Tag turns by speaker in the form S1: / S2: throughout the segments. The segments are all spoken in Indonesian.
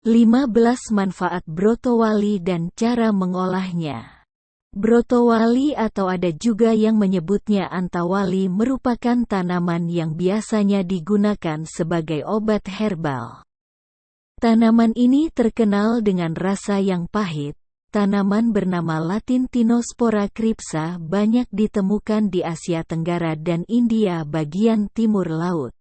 S1: 15 manfaat brotowali dan cara mengolahnya. Brotowali atau ada juga yang menyebutnya antawali merupakan tanaman yang biasanya digunakan sebagai obat herbal. Tanaman ini terkenal dengan rasa yang pahit. Tanaman bernama Latin Tinospora crypsa banyak ditemukan di Asia Tenggara dan India bagian timur laut.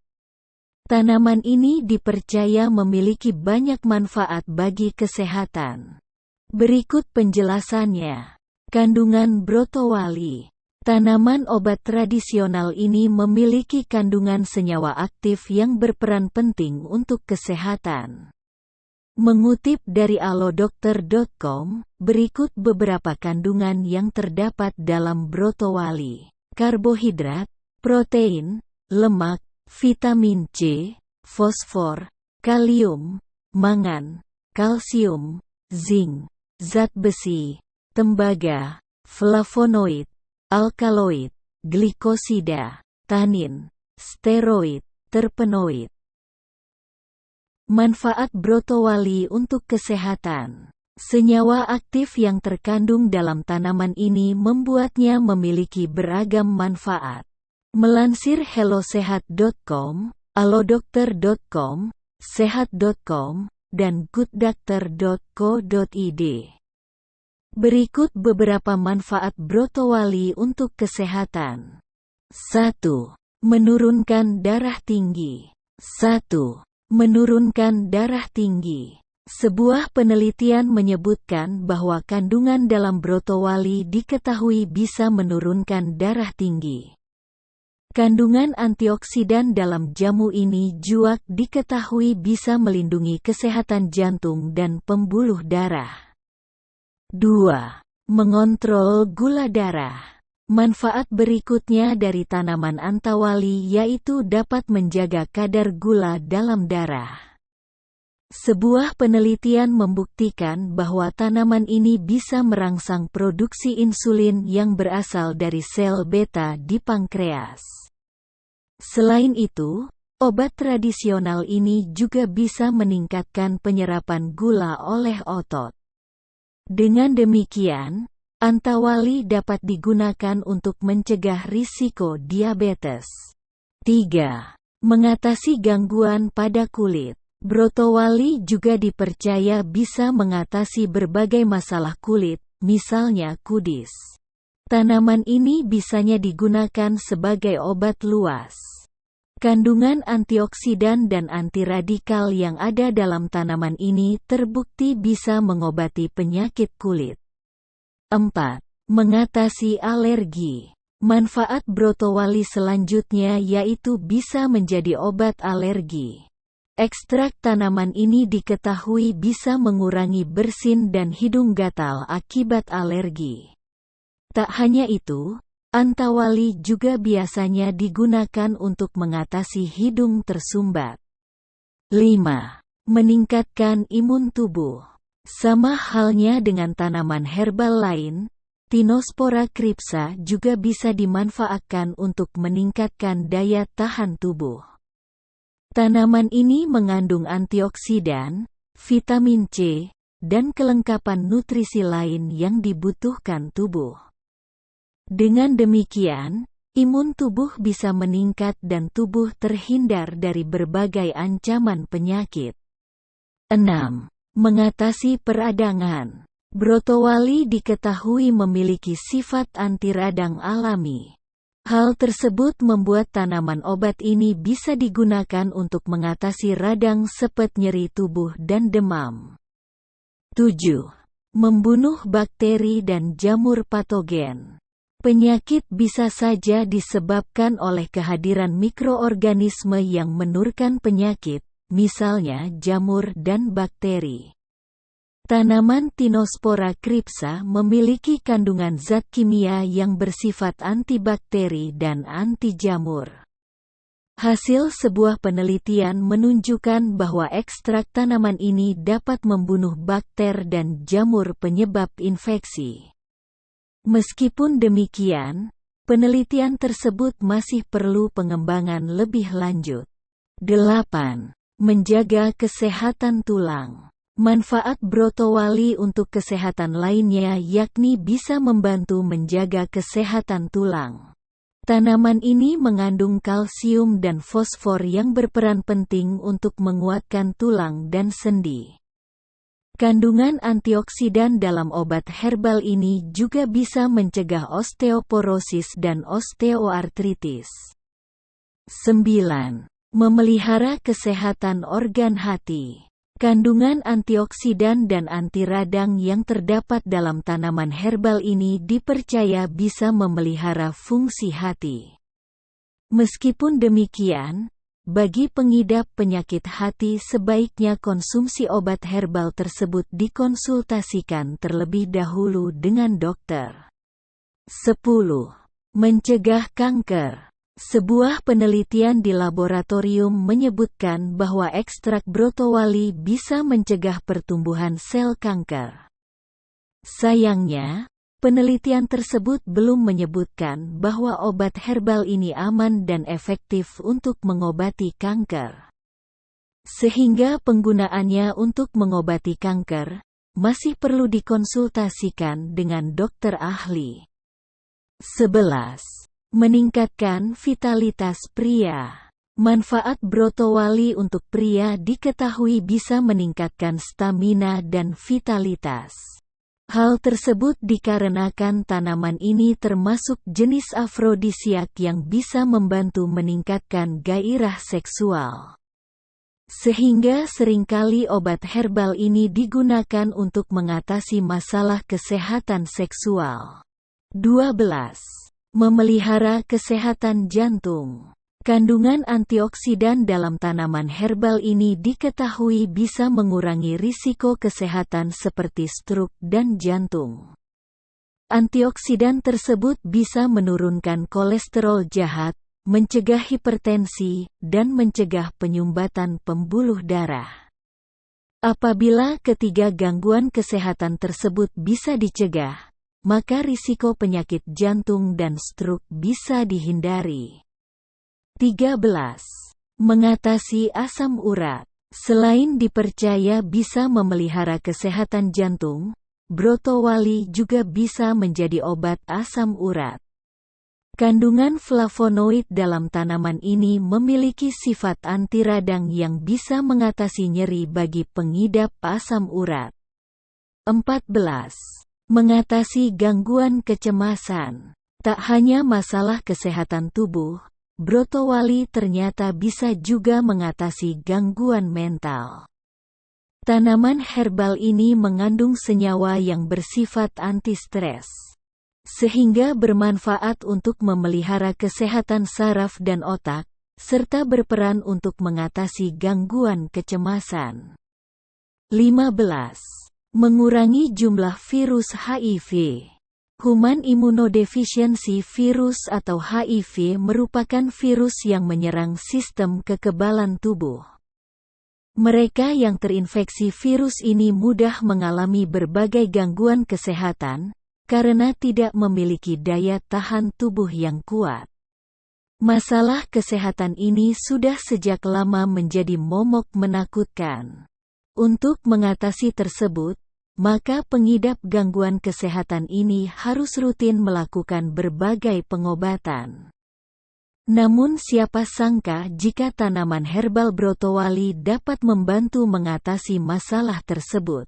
S1: Tanaman ini dipercaya memiliki banyak manfaat bagi kesehatan. Berikut penjelasannya. Kandungan brotowali. Tanaman obat tradisional ini memiliki kandungan senyawa aktif yang berperan penting untuk kesehatan. Mengutip dari alodokter.com, berikut beberapa kandungan yang terdapat dalam brotowali. Karbohidrat, protein, lemak, vitamin C, fosfor, kalium, mangan, kalsium, zinc, zat besi, tembaga, flavonoid, alkaloid, glikosida, tanin, steroid, terpenoid. Manfaat brotowali untuk kesehatan. Senyawa aktif yang terkandung dalam tanaman ini membuatnya memiliki beragam manfaat. Melansir hellosehat.com, alodokter.com, sehat.com, dan gooddoctor.co.id. Berikut beberapa manfaat brotowali untuk kesehatan. 1. Menurunkan darah tinggi. 1. Menurunkan darah tinggi. Sebuah penelitian menyebutkan bahwa kandungan dalam brotowali diketahui bisa menurunkan darah tinggi. Kandungan antioksidan dalam jamu ini juga diketahui bisa melindungi kesehatan jantung dan pembuluh darah. 2. Mengontrol gula darah. Manfaat berikutnya dari tanaman antawali yaitu dapat menjaga kadar gula dalam darah. Sebuah penelitian membuktikan bahwa tanaman ini bisa merangsang produksi insulin yang berasal dari sel beta di pankreas. Selain itu, obat tradisional ini juga bisa meningkatkan penyerapan gula oleh otot. Dengan demikian, antawali dapat digunakan untuk mencegah risiko diabetes. 3. Mengatasi gangguan pada kulit. Brotowali juga dipercaya bisa mengatasi berbagai masalah kulit, misalnya kudis. Tanaman ini bisanya digunakan sebagai obat luas. Kandungan antioksidan dan antiradikal yang ada dalam tanaman ini terbukti bisa mengobati penyakit kulit. 4. Mengatasi alergi. Manfaat brotowali selanjutnya yaitu bisa menjadi obat alergi. Ekstrak tanaman ini diketahui bisa mengurangi bersin dan hidung gatal akibat alergi. Tak hanya itu, antawali juga biasanya digunakan untuk mengatasi hidung tersumbat. 5. Meningkatkan imun tubuh. Sama halnya dengan tanaman herbal lain, Tinospora crypsa juga bisa dimanfaatkan untuk meningkatkan daya tahan tubuh. Tanaman ini mengandung antioksidan, vitamin C, dan kelengkapan nutrisi lain yang dibutuhkan tubuh. Dengan demikian, imun tubuh bisa meningkat dan tubuh terhindar dari berbagai ancaman penyakit. 6. Mengatasi peradangan. Brotowali diketahui memiliki sifat anti radang alami. Hal tersebut membuat tanaman obat ini bisa digunakan untuk mengatasi radang seperti nyeri tubuh dan demam. 7. Membunuh bakteri dan jamur patogen. Penyakit bisa saja disebabkan oleh kehadiran mikroorganisme yang menurunkan penyakit, misalnya jamur dan bakteri. Tanaman Tinospora crypsa memiliki kandungan zat kimia yang bersifat antibakteri dan anti jamur. Hasil sebuah penelitian menunjukkan bahwa ekstrak tanaman ini dapat membunuh bakter dan jamur penyebab infeksi. Meskipun demikian, penelitian tersebut masih perlu pengembangan lebih lanjut. 8. Menjaga kesehatan tulang. Manfaat brotowali untuk kesehatan lainnya yakni bisa membantu menjaga kesehatan tulang. Tanaman ini mengandung kalsium dan fosfor yang berperan penting untuk menguatkan tulang dan sendi. Kandungan antioksidan dalam obat herbal ini juga bisa mencegah osteoporosis dan osteoartritis. 9. Memelihara kesehatan organ hati. Kandungan antioksidan dan anti radang yang terdapat dalam tanaman herbal ini dipercaya bisa memelihara fungsi hati. Meskipun demikian, bagi pengidap penyakit hati sebaiknya konsumsi obat herbal tersebut dikonsultasikan terlebih dahulu dengan dokter. 10. Mencegah kanker. Sebuah penelitian di laboratorium menyebutkan bahwa ekstrak brotowali bisa mencegah pertumbuhan sel kanker. Sayangnya, penelitian tersebut belum menyebutkan bahwa obat herbal ini aman dan efektif untuk mengobati kanker. Sehingga penggunaannya untuk mengobati kanker masih perlu dikonsultasikan dengan dokter ahli. 11. Meningkatkan vitalitas pria. Manfaat brotowali untuk pria diketahui bisa meningkatkan stamina dan vitalitas. Hal tersebut dikarenakan tanaman ini termasuk jenis afrodisiak yang bisa membantu meningkatkan gairah seksual. Sehingga seringkali obat herbal ini digunakan untuk mengatasi masalah kesehatan seksual. 12. Memelihara kesehatan jantung. Kandungan antioksidan dalam tanaman herbal ini diketahui bisa mengurangi risiko kesehatan seperti stroke dan jantung. Antioksidan tersebut bisa menurunkan kolesterol jahat, mencegah hipertensi, dan mencegah penyumbatan pembuluh darah. Apabila ketiga gangguan kesehatan tersebut bisa dicegah, maka risiko penyakit jantung dan stroke bisa dihindari. 13. Mengatasi asam urat. Selain dipercaya bisa memelihara kesehatan jantung, brotowali juga bisa menjadi obat asam urat. Kandungan flavonoid dalam tanaman ini memiliki sifat anti radang yang bisa mengatasi nyeri bagi pengidap asam urat. 14. Mengatasi gangguan kecemasan. Tak hanya masalah kesehatan tubuh, brotowali ternyata bisa juga mengatasi gangguan mental. Tanaman herbal ini mengandung senyawa yang bersifat anti-stres, sehingga bermanfaat untuk memelihara kesehatan saraf dan otak, serta berperan untuk mengatasi gangguan kecemasan. 15. Mengurangi jumlah virus HIV. Human Immunodeficiency Virus atau HIV merupakan virus yang menyerang sistem kekebalan tubuh. Mereka yang terinfeksi virus ini mudah mengalami berbagai gangguan kesehatan, karena tidak memiliki daya tahan tubuh yang kuat. Masalah kesehatan ini sudah sejak lama menjadi momok menakutkan. Untuk mengatasi tersebut, maka pengidap gangguan kesehatan ini harus rutin melakukan berbagai pengobatan. Namun siapa sangka jika tanaman herbal brotowali dapat membantu mengatasi masalah tersebut.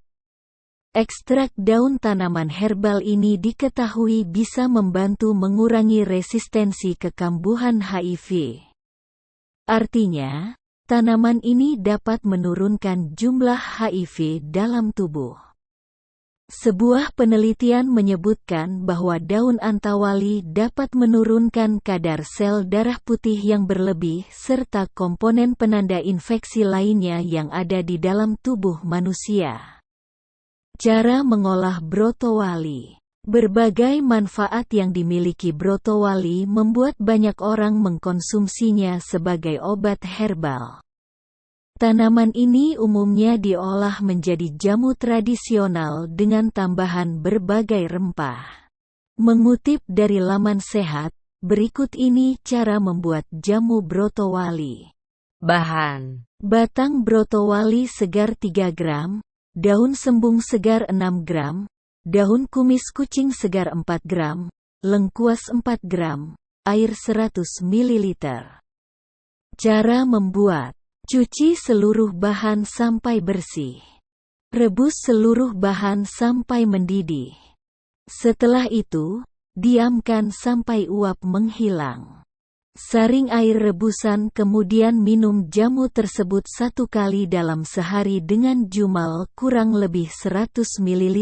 S1: Ekstrak daun tanaman herbal ini diketahui bisa membantu mengurangi resistensi kekambuhan HIV. Artinya, tanaman ini dapat menurunkan jumlah HIV dalam tubuh. Sebuah penelitian menyebutkan bahwa daun antawali dapat menurunkan kadar sel darah putih yang berlebih serta komponen penanda infeksi lainnya yang ada di dalam tubuh manusia. Cara mengolah brotowali. Berbagai manfaat yang dimiliki brotowali membuat banyak orang mengkonsumsinya sebagai obat herbal. Tanaman ini umumnya diolah menjadi jamu tradisional dengan tambahan berbagai rempah. Mengutip dari laman sehat, berikut ini cara membuat jamu brotowali.
S2: Bahan:
S1: batang brotowali segar 3 gram, daun sembung segar 6 gram, daun kumis kucing segar 4 gram, lengkuas 4 gram, air 100 ml. Cara membuat: cuci seluruh bahan sampai bersih. Rebus seluruh bahan sampai mendidih. Setelah itu, diamkan sampai uap menghilang. Saring air rebusan kemudian minum jamu tersebut 1 kali dalam sehari dengan jumlah kurang lebih 100 ml.